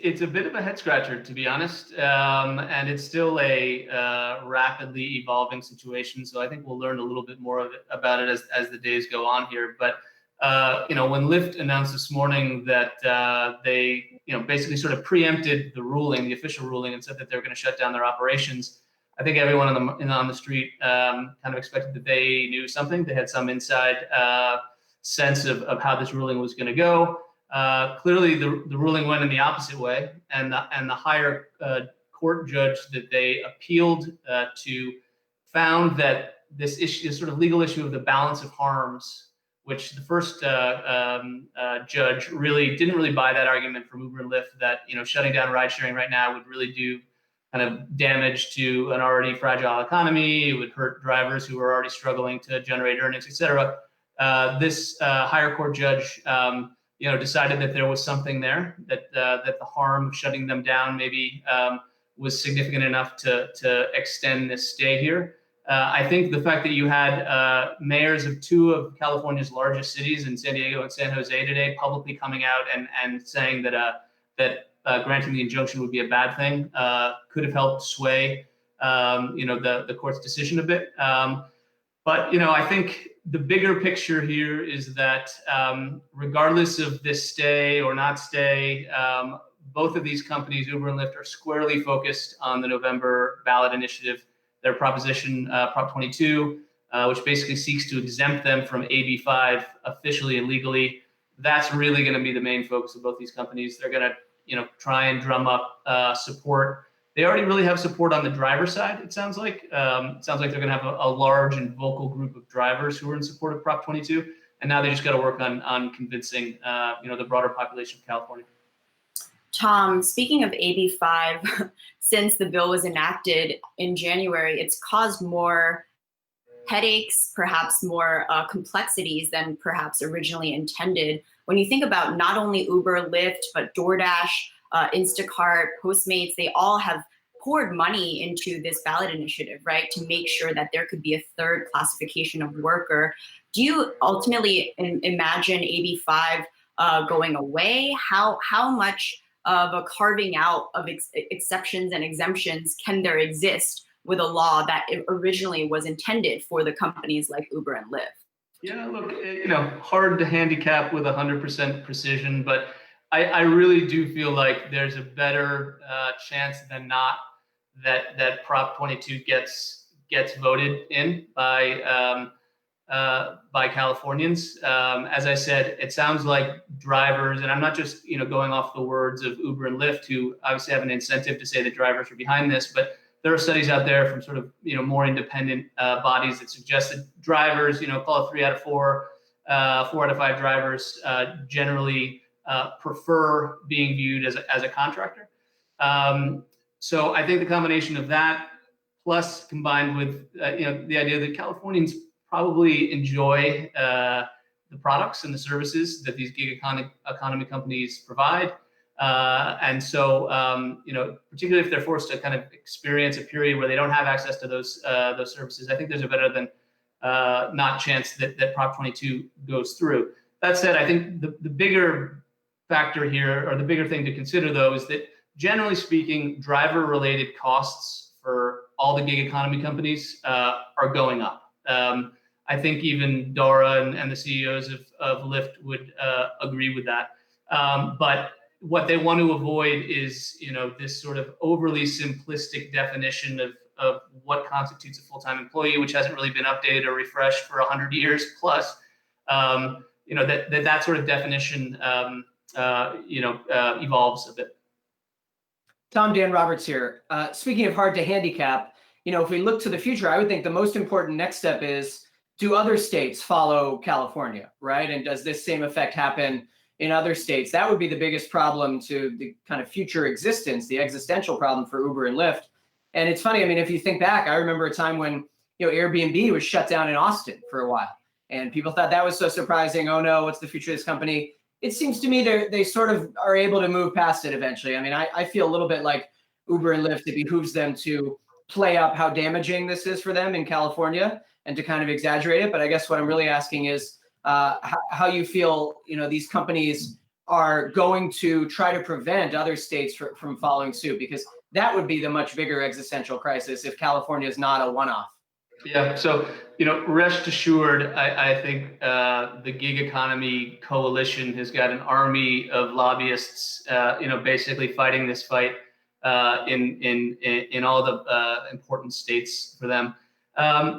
it's a bit of a head scratcher, to be honest, and it's still a rapidly evolving situation. So I think we'll learn a little bit more about it as the days go on here. But when Lyft announced this morning that they basically sort of preempted the ruling, the official ruling, and said that they're going to shut down their operations, I think everyone on the street kind of expected that they knew something. They had some inside sense of how this ruling was going to go. Clearly, the ruling went in the opposite way, and the higher court judge that they appealed to found that this issue, this sort of legal issue of the balance of harms, which the first judge didn't really buy that argument from Uber and Lyft that shutting down ride sharing right now would really do kind of damage to an already fragile economy. It would hurt drivers who are already struggling to generate earnings, et cetera. This higher court judge decided that there was something there, that the harm of shutting them down maybe was significant enough to extend this stay here. I think the fact that you had mayors of two of California's largest cities, in San Diego and San Jose, today publicly coming out and saying that granting the injunction would be a bad thing could have helped sway the court's decision a bit. But I think the bigger picture here is that regardless of this stay or not stay, both of these companies, Uber and Lyft, are squarely focused on the November ballot initiative, their proposition, Prop 22, which basically seeks to exempt them from AB 5 officially and legally. That's really going to be the main focus of both these companies. They're going to try and drum up support. They already really have support on the driver side, it sounds like. It sounds like they're going to have a large and vocal group of drivers who are in support of Prop 22. And now they just got to work on convincing the broader population of California. Tom, speaking of AB 5, since the bill was enacted in January, it's caused more headaches, perhaps more complexities than perhaps originally intended. When you think about not only Uber, Lyft, but DoorDash, Instacart, Postmates, they all have poured money into this ballot initiative, right, to make sure that there could be a third classification of worker. Do you ultimately imagine AB 5 going away? How much of a carving out of exceptions and exemptions can there exist with a law that originally was intended for the companies like Uber and Lyft? Yeah, look, hard to handicap with 100% precision, but I really do feel like there's a better chance than not that Prop 22 gets voted in by Californians. As I said, it sounds like drivers, and I'm not just going off the words of Uber and Lyft, who obviously have an incentive to say that drivers are behind this, but there are studies out there from sort of more independent bodies that suggest that drivers, call it 3 out of 4, 4 out of 5 drivers generally prefer being viewed as a contractor. So I think the combination of that, plus combined with the idea that Californians probably enjoy the products and the services that these gig economy companies provide. And so, particularly if they're forced to kind of experience a period where they don't have access to those services, I think there's a better than not chance that Prop 22 goes through. That said, I think the bigger factor here, or the bigger thing to consider, though, is that generally speaking, driver-related costs for all the gig economy companies are going up. I think even Dara and the CEOs of Lyft would agree with that. But what they want to avoid is, this sort of overly simplistic definition of what constitutes a full-time employee, which hasn't really been updated or refreshed for 100 years plus. That sort of definition, evolves a bit. Tom, Dan Roberts here. Speaking of hard to handicap, if we look to the future, I would think the most important next step is, do other states follow California, right? And does this same effect happen in other states? That would be the biggest problem to the kind of future existence, the existential problem for Uber and Lyft. And it's funny, if you think back, I remember a time when, Airbnb was shut down in Austin for a while. And people thought that was so surprising. Oh no, what's the future of this company? It seems to me they sort of are able to move past it eventually. I feel a little bit like Uber and Lyft, it behooves them to play up how damaging this is for them in California and to kind of exaggerate it. But I guess what I'm really asking is how you feel, these companies are going to try to prevent other states from following suit? Because that would be the much bigger existential crisis if California is not a one-off. Yeah, so rest assured, I think the gig economy coalition has got an army of lobbyists, basically fighting this fight in all the important states for them.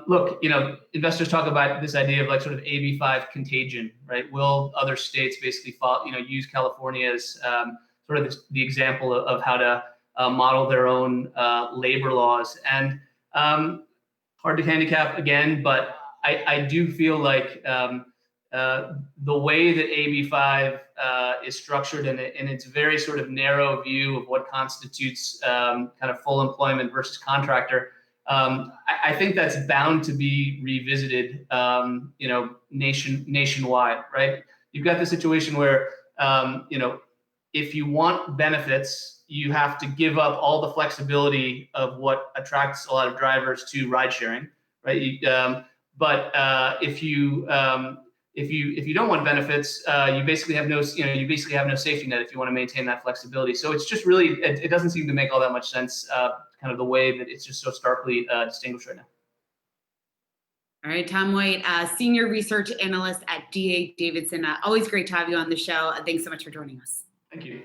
Look, investors talk about this idea of like sort of AB5 contagion, right? Will other states basically use California as sort of the example of how to model their own labor laws? And hard to handicap again, but I do feel like the way that AB5 is structured in its very sort of narrow view of what constitutes kind of full employment versus contractor, I think that's bound to be revisited, nationwide, right? You've got the situation where, if you want benefits, you have to give up all the flexibility of what attracts a lot of drivers to ride sharing, right? But if you don't want benefits, you basically have no safety net if you want to maintain that flexibility. So it's just really, it doesn't seem to make all that much sense, kind of the way that it's just so starkly distinguished right now. All right, Tom White, Senior Research Analyst at D.A. Davidson. Always great to have you on the show. Thanks so much for joining us. Thank you.